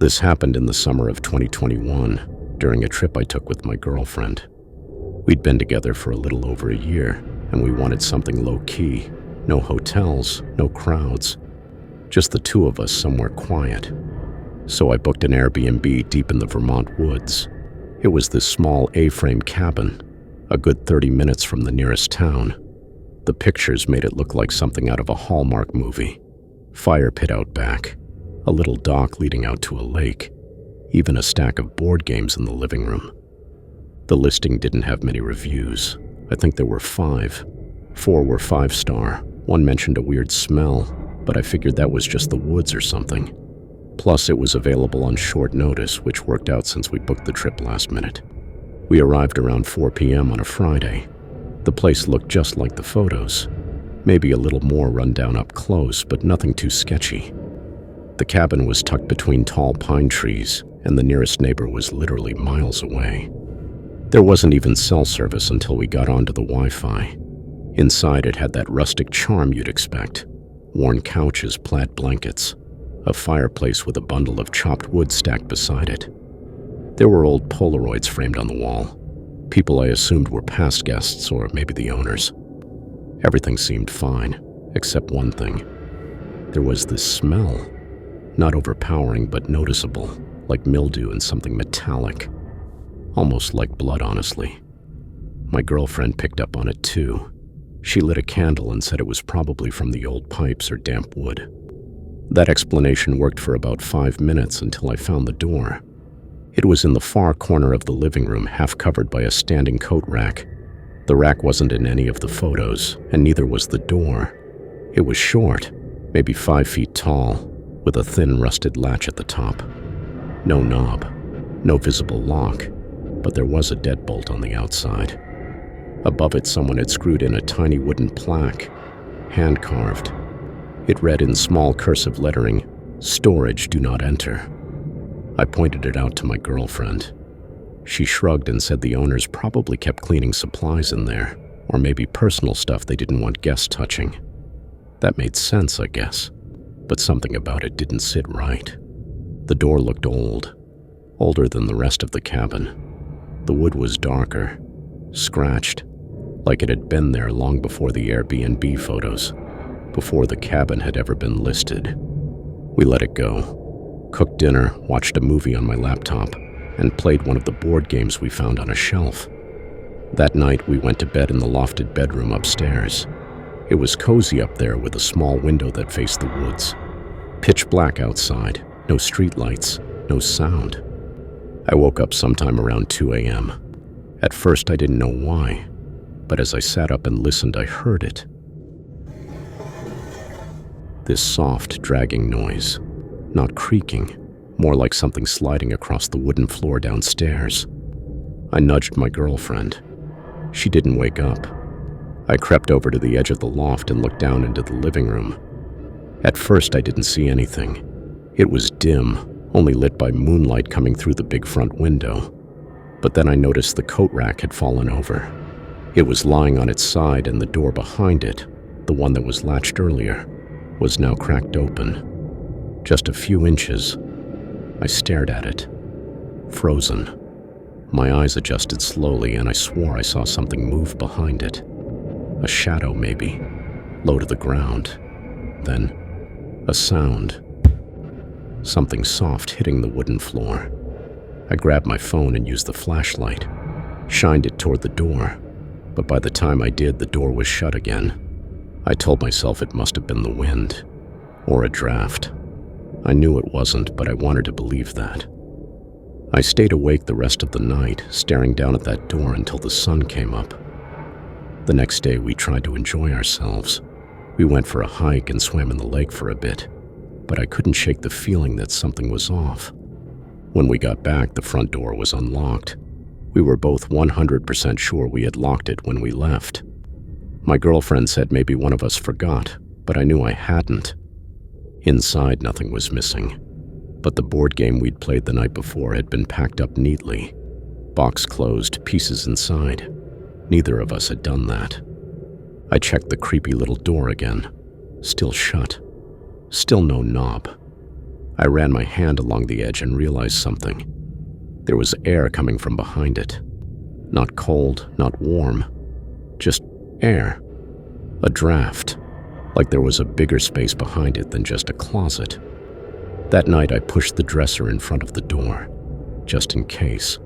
This happened in the summer of 2021 during a trip I took with my girlfriend. We'd been together for a little over a year, and we wanted something low-key. No hotels, no crowds, just the two of us somewhere quiet. So I booked an Airbnb deep in the Vermont woods. It was this small A-frame cabin, a good 30 minutes from the nearest town. The pictures made it look like something out of a Hallmark movie. Fire pit out back, a little dock leading out to a lake, even a stack of board games in the living room. The listing didn't have many reviews. I think there were 5. 4 were 5-star. One mentioned a weird smell, but I figured that was just the woods or something. Plus, it was available on short notice, which worked out since we booked the trip last minute. We arrived around 4 p.m. on a Friday. The place looked just like the photos. Maybe a little more rundown up close, but nothing too sketchy. The cabin was tucked between tall pine trees, and the nearest neighbor was literally miles away. There wasn't even cell service until we got onto the Wi-Fi. Inside, it had that rustic charm you'd expect. Worn couches, plaid blankets, a fireplace with a bundle of chopped wood stacked beside it. There were old Polaroids framed on the wall. People I assumed were past guests or maybe the owners. Everything seemed fine, except one thing. There was this smell. Not overpowering, but noticeable, like mildew and something metallic. Almost like blood, honestly. My girlfriend picked up on it too. She lit a candle and said it was probably from the old pipes or damp wood. That explanation worked for about 5 minutes until I found the door. It was in the far corner of the living room, half covered by a standing coat rack. The rack wasn't in any of the photos, and neither was the door. It was short, maybe 5 feet tall, with a thin rusted latch at the top. No knob, no visible lock, but there was a deadbolt on the outside. Above it, someone had screwed in a tiny wooden plaque, hand-carved. It read in small cursive lettering, "Storage, do not enter." I pointed it out to my girlfriend. She shrugged and said the owners probably kept cleaning supplies in there, or maybe personal stuff they didn't want guests touching. That made sense, I guess, but something about it didn't sit right. The door looked old, older than the rest of the cabin. The wood was darker, scratched, like it had been there long before the Airbnb photos, before the cabin had ever been listed. We let it go. Cooked dinner, watched a movie on my laptop, and played one of the board games we found on a shelf. That night, we went to bed in the lofted bedroom upstairs. It was cozy up there with a small window that faced the woods. Pitch black outside, no streetlights, no sound. I woke up sometime around 2 a.m. At first, I didn't know why, but as I sat up and listened, I heard it. This soft, dragging noise. Not creaking, more like something sliding across the wooden floor downstairs. I nudged my girlfriend. She didn't wake up. I crept over to the edge of the loft and looked down into the living room. At first, I didn't see anything. It was dim, only lit by moonlight coming through the big front window. But then I noticed the coat rack had fallen over. It was lying on its side, and the door behind it, the one that was latched earlier, was now cracked open. Just a few inches. I stared at it, frozen. My eyes adjusted slowly, and I swore I saw something move behind it. A shadow, maybe, low to the ground. Then, a sound. Something soft hitting the wooden floor. I grabbed my phone and used the flashlight, shined it toward the door, but by the time I did, the door was shut again. I told myself it must have been the wind, or a draft. I knew it wasn't, but I wanted to believe that. I stayed awake the rest of the night, staring down at that door until the sun came up. The next day, we tried to enjoy ourselves. We went for a hike and swam in the lake for a bit, but I couldn't shake the feeling that something was off. When we got back, the front door was unlocked. We were both 100% sure we had locked it when we left. My girlfriend said maybe one of us forgot, but I knew I hadn't. Inside, nothing was missing, but the board game we'd played the night before had been packed up neatly. Box closed, pieces inside. Neither of us had done that. I checked the creepy little door again. Still shut. Still no knob. I ran my hand along the edge and realized something. There was air coming from behind it. Not cold, not warm, just air. A draft, like there was a bigger space behind it than just a closet. That night I pushed the dresser in front of the door, just in case.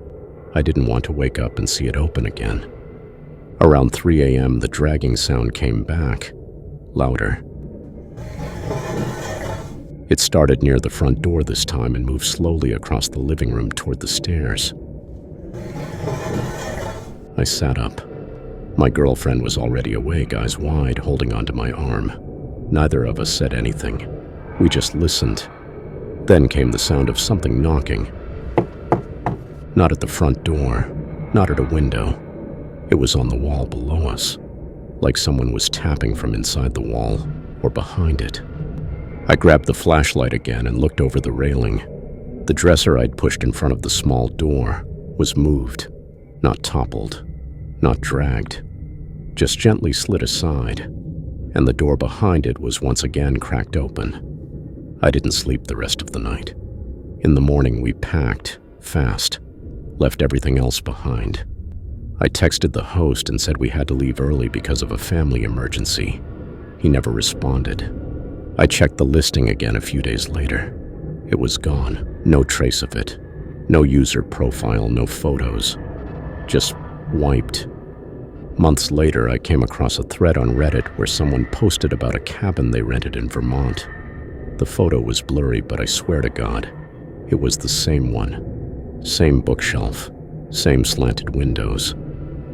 I didn't want to wake up and see it open again. Around 3 a.m., the dragging sound came back, louder. It started near the front door this time and moved slowly across the living room toward the stairs. I sat up. My girlfriend was already awake, eyes wide, holding onto my arm. Neither of us said anything. We just listened. Then came the sound of something knocking. Not at the front door, not at a window. It was on the wall below us, like someone was tapping from inside the wall or behind it. I grabbed the flashlight again and looked over the railing. The dresser I'd pushed in front of the small door was moved, not toppled, not dragged, just gently slid aside, and the door behind it was once again cracked open. I didn't sleep the rest of the night. In the morning, we packed, fast, left everything else behind. I texted the host and said we had to leave early because of a family emergency. He never responded. I checked the listing again a few days later. It was gone, no trace of it. No user profile, no photos. Just wiped. Months later, I came across a thread on Reddit where someone posted about a cabin they rented in Vermont. The photo was blurry, but I swear to God, it was the same one. Same bookshelf, same slanted windows.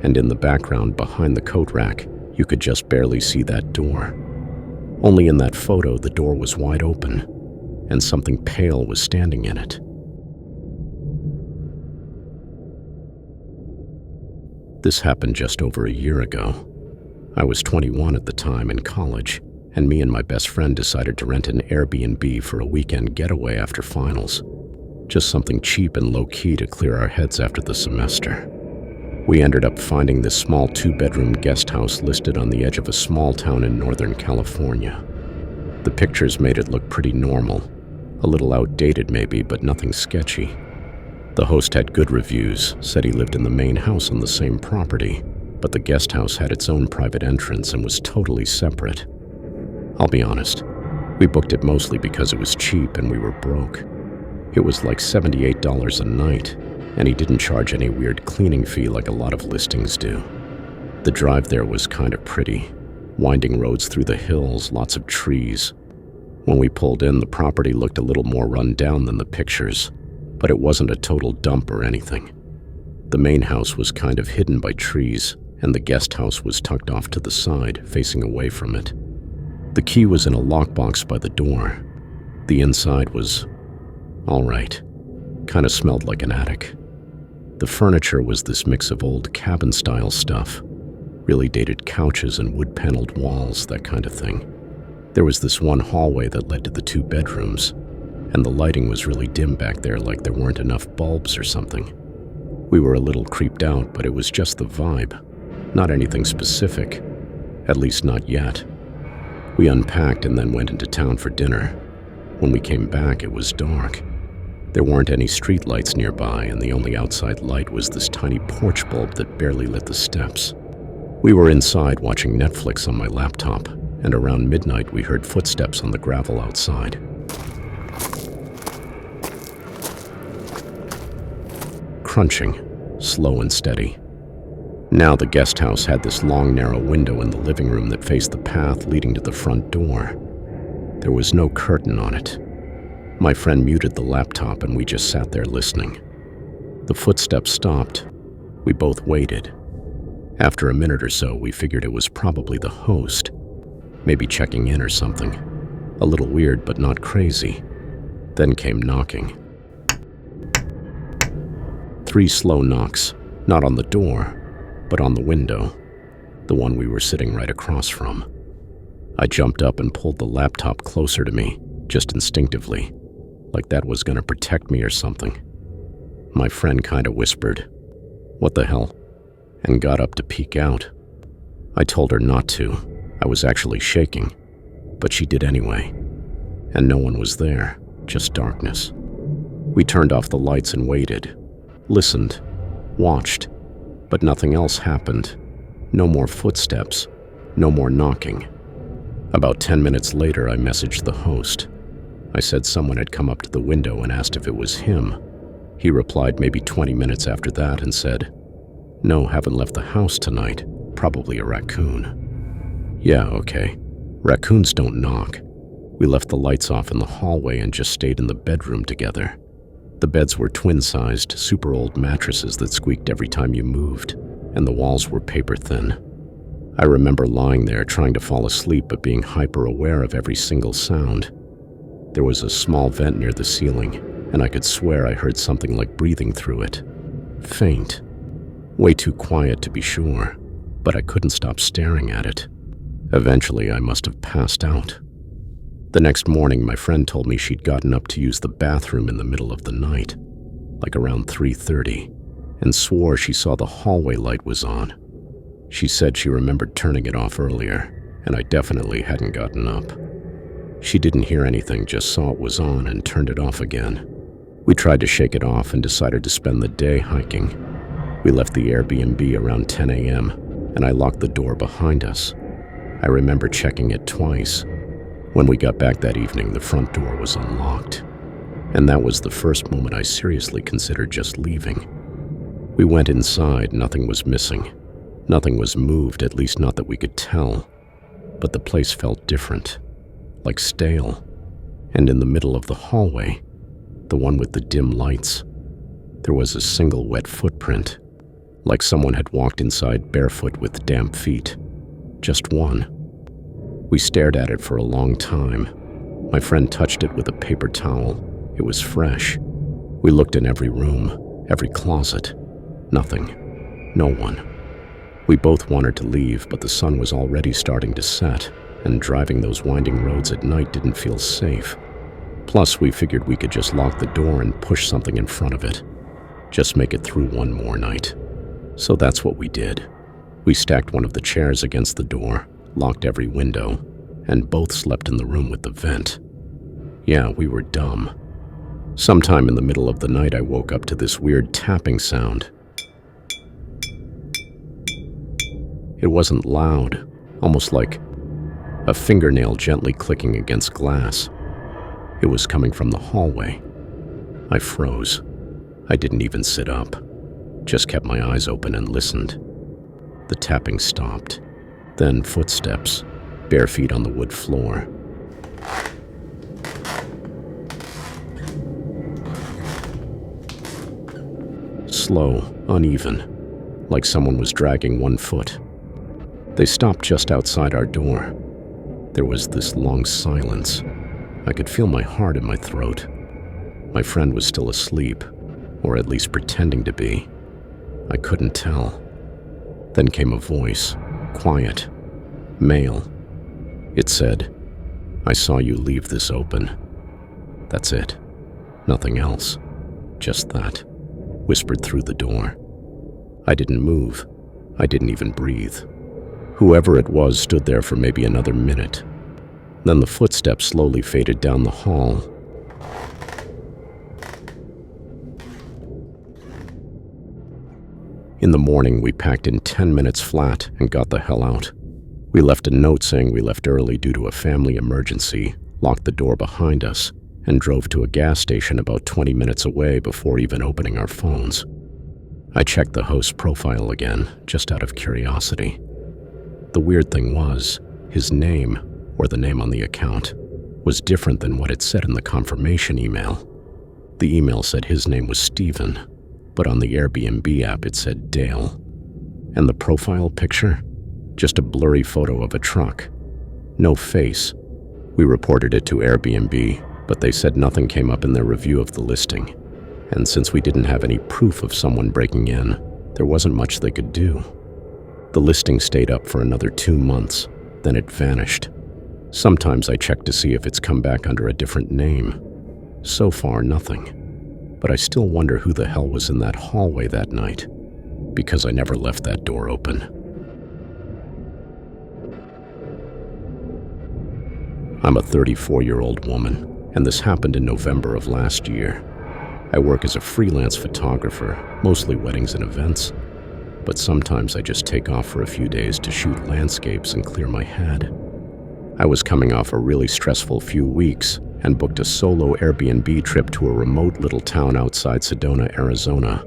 And in the background behind the coat rack, you could just barely see that door. Only in that photo, the door was wide open, and something pale was standing in it. This happened just over a year ago. I was 21 at the time in college, and me and my best friend decided to rent an Airbnb for a weekend getaway after finals. Just something cheap and low-key to clear our heads after the semester. We ended up finding this small 2-bedroom guest house listed on the edge of a small town in Northern California. The pictures made it look pretty normal, a little outdated maybe, but nothing sketchy. The host had good reviews, said he lived in the main house on the same property, but the guest house had its own private entrance and was totally separate. I'll be honest, we booked it mostly because it was cheap and we were broke. It was like $78 a night, and he didn't charge any weird cleaning fee like a lot of listings do. The drive there was kind of pretty. Winding roads through the hills, lots of trees. When we pulled in, the property looked a little more run down than the pictures, but it wasn't a total dump or anything. The main house was kind of hidden by trees, and the guest house was tucked off to the side, facing away from it. The key was in a lockbox by the door. The inside was all right. Kind of smelled like an attic. The furniture was this mix of old cabin-style stuff, really dated couches and wood-paneled walls, that kind of thing. There was this one hallway that led to the 2 bedrooms, and the lighting was really dim back there, like there weren't enough bulbs or something. We were a little creeped out, but it was just the vibe, not anything specific, at least not yet. We unpacked and then went into town for dinner. When we came back, it was dark. There weren't any street lights nearby, and the only outside light was this tiny porch bulb that barely lit the steps. We were inside watching Netflix on my laptop, and around midnight we heard footsteps on the gravel outside. Crunching, slow and steady. Now the guest house had this long, narrow window in the living room that faced the path leading to the front door. There was no curtain on it. My friend muted the laptop and we just sat there listening. The footsteps stopped. We both waited. After a minute or so, we figured it was probably the host, maybe checking in or something. A little weird, but not crazy. Then came knocking. 3 slow knocks, not on the door, but on the window, the one we were sitting right across from. I jumped up and pulled the laptop closer to me, just instinctively, like that was gonna protect me or something. My friend kinda whispered, "What the hell?" and got up to peek out. I told her not to. I was actually shaking, but she did anyway. And no one was there. just darkness. We turned off the lights and waited, listened, watched, but nothing else happened. No more footsteps, no more knocking. About 10 minutes later, I messaged the host. I said someone had come up to the window and asked if it was him. He replied maybe 20 minutes after that and said, "No, haven't left the house tonight. Probably a raccoon." Yeah, okay. Raccoons don't knock. We left the lights off in the hallway and just stayed in the bedroom together. The beds were twin-sized, super old mattresses that squeaked every time you moved, and the walls were paper thin. I remember lying there trying to fall asleep but being hyper-aware of every single sound. There was a small vent near the ceiling, and I could swear I heard something like breathing through it. Faint. Way too quiet to be sure, but I couldn't stop staring at it. Eventually, I must have passed out. The next morning, my friend told me she'd gotten up to use the bathroom in the middle of the night, like around 3:30, and swore she saw the hallway light was on. She said she remembered turning it off earlier, and I definitely hadn't gotten up. She didn't hear anything, just saw it was on and turned it off again. We tried to shake it off and decided to spend the day hiking. We left the Airbnb around 10 a.m., and I locked the door behind us. I remember checking it twice. When we got back that evening, the front door was unlocked, and that was the first moment I seriously considered just leaving. We went inside, nothing was missing. Nothing was moved, at least not that we could tell, but the place felt different, like stale. And in the middle of the hallway, the one with the dim lights, there was a single wet footprint, like someone had walked inside barefoot with damp feet. Just one. We stared at it for a long time. My friend touched it with a paper towel. It was fresh. We looked in every room, every closet. Nothing. No one. We both wanted to leave, but the sun was already starting to set, and driving those winding roads at night didn't feel safe. Plus, we figured we could just lock the door and push something in front of it. Just make it through one more night. So that's what we did. We stacked one of the chairs against the door, locked every window, and both slept in the room with the vent. Yeah, we were dumb. Sometime in the middle of the night, I woke up to this weird tapping sound. It wasn't loud, almost like a fingernail gently clicking against glass. It was coming from the hallway. I froze. I didn't even sit up, just kept my eyes open and listened. The tapping stopped. Then footsteps, bare feet on the wood floor. Slow, uneven, like someone was dragging one foot. They stopped just outside our door. There was this long silence. I could feel my heart in my throat. My friend was still asleep, or at least pretending to be. I couldn't tell. Then came a voice, quiet, male. It said, "I saw you leave this open." That's it. Nothing else. Just that. Whispered through the door. I didn't move. I didn't even breathe. Whoever it was stood there for maybe another minute. Then the footsteps slowly faded down the hall. In the morning, we packed in 10 minutes flat and got the hell out. We left a note saying we left early due to a family emergency, locked the door behind us, and drove to a gas station about 20 minutes away before even opening our phones. I checked the host's profile again, just out of curiosity. The weird thing was, his name, or the name on the account, was different than what it said in the confirmation email. The email said his name was Steven, but on the Airbnb app it said Dale. And the profile picture? Just a blurry photo of a truck. No face. We reported it to Airbnb, but they said nothing came up in their review of the listing. And since we didn't have any proof of someone breaking in, there wasn't much they could do. The listing stayed up for another 2 months, then it vanished. Sometimes I check to see if it's come back under a different name. So far, nothing. But I still wonder who the hell was in that hallway that night, because I never left that door open. I'm a 34-year-old woman, and this happened in November of last year. I work as a freelance photographer, mostly weddings and events, but sometimes I just take off for a few days to shoot landscapes and clear my head. I was coming off a really stressful few weeks and booked a solo Airbnb trip to a remote little town outside Sedona, Arizona.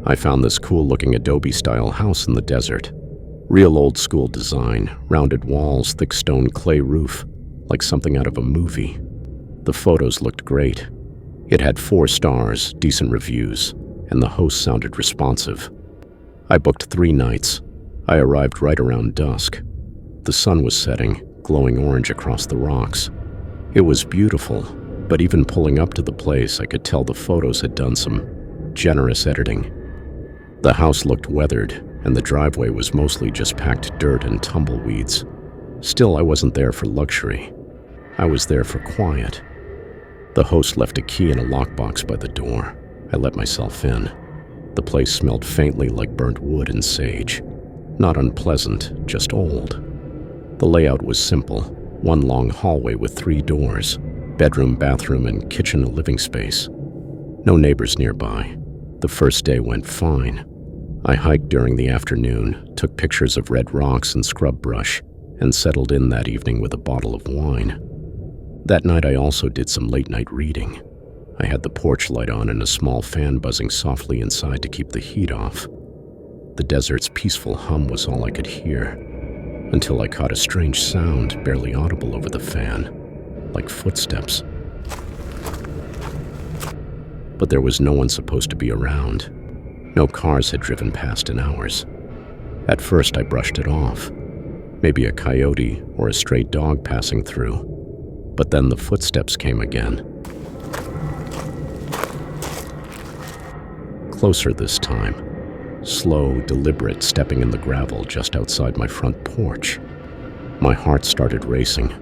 I found this cool-looking Adobe-style house in the desert. Real old-school design, rounded walls, thick stone clay roof, like something out of a movie. The photos looked great. It had 4 stars, decent reviews, and the host sounded responsive. I booked 3 nights. I arrived right around dusk. The sun was setting, glowing orange across the rocks. It was beautiful, but even pulling up to the place, I could tell the photos had done some generous editing. The house looked weathered, and the driveway was mostly just packed dirt and tumbleweeds. Still, I wasn't there for luxury. I was there for quiet. The host left a key in a lockbox by the door. I let myself in. The place smelled faintly like burnt wood and sage. Not unpleasant, just old. The layout was simple. 1 long hallway with 3 doors. Bedroom, bathroom, and kitchen and living space. No neighbors nearby. The first day went fine. I hiked during the afternoon, took pictures of red rocks and scrub brush, and settled in that evening with a bottle of wine. That night I also did some late-night reading. I had the porch light on and a small fan buzzing softly inside to keep the heat off. The desert's peaceful hum was all I could hear, until I caught a strange sound barely audible over the fan, like footsteps. But there was no one supposed to be around. No cars had driven past in hours. At first I brushed it off. Maybe a coyote or a stray dog passing through. But then the footsteps came again. Closer this time. Slow, deliberate stepping in the gravel just outside my front porch. My heart started racing.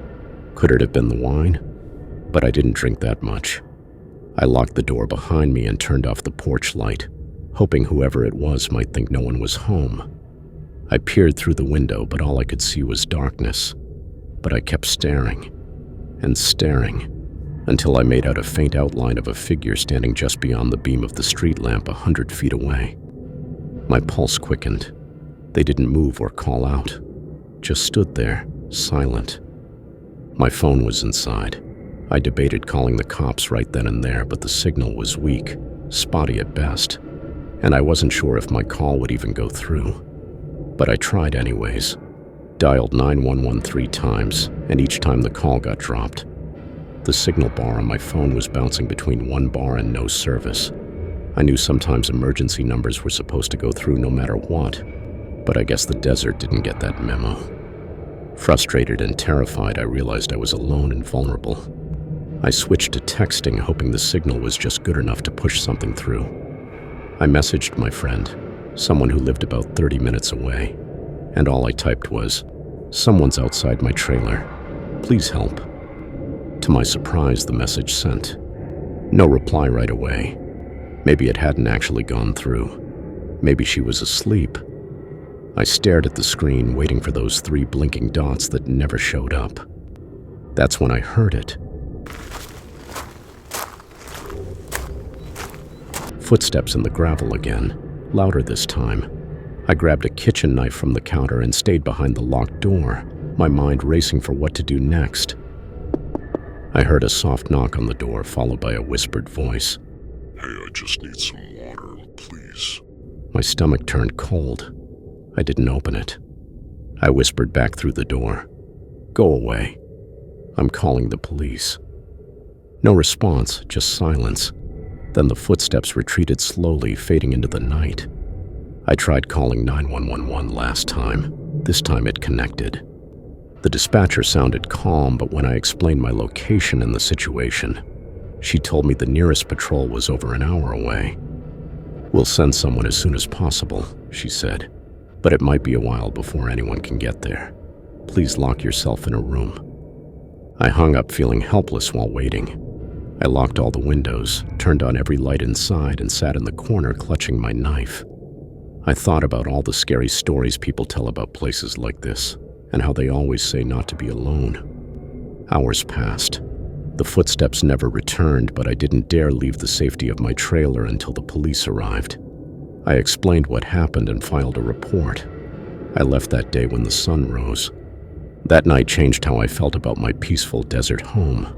Could it have been the wine? But I didn't drink that much. I locked the door behind me and turned off the porch light, hoping whoever it was might think no one was home. I peered through the window, but all I could see was darkness. But I kept staring and staring until I made out a faint outline of a figure standing just beyond the beam of the street lamp 100 feet away. My pulse quickened. They didn't move or call out, just stood there, silent. My phone was inside. I debated calling the cops right then and there, but the signal was weak, spotty at best, and I wasn't sure if my call would even go through. But I tried anyways. Dialed 911 3 times, and each time the call got dropped. The signal bar on my phone was bouncing between 1 bar and no service. I knew sometimes emergency numbers were supposed to go through no matter what, but I guess the desert didn't get that memo. Frustrated and terrified, I realized I was alone and vulnerable. I switched to texting, hoping the signal was just good enough to push something through. I messaged my friend, someone who lived about 30 minutes away, and all I typed was, "Someone's outside my trailer. Please help." To my surprise, the message sent. No reply right away. Maybe it hadn't actually gone through. Maybe she was asleep. I stared at the screen, waiting for those 3 blinking dots that never showed up. That's when I heard it. Footsteps in the gravel again, louder this time. I grabbed a kitchen knife from the counter and stayed behind the locked door, my mind racing for what to do next. I heard a soft knock on the door, followed by a whispered voice. "Hey, I just need some water, please." My stomach turned cold. I didn't open it. I whispered back through the door, "Go away. I'm calling the police." No response, just silence. Then the footsteps retreated slowly, fading into the night. I tried calling 911 last time. This time it connected. The dispatcher sounded calm, but when I explained my location and the situation, she told me the nearest patrol was over an hour away. "We'll send someone as soon as possible," she said, "but it might be a while before anyone can get there. Please lock yourself in a room." I hung up feeling helpless while waiting. I locked all the windows, turned on every light inside, and sat in the corner clutching my knife. I thought about all the scary stories people tell about places like this, and how they always say not to be alone. Hours passed. The footsteps never returned, but I didn't dare leave the safety of my trailer until the police arrived. I explained what happened and filed a report. I left that day when the sun rose. That night changed how I felt about my peaceful desert home.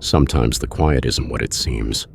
Sometimes the quiet isn't what it seems.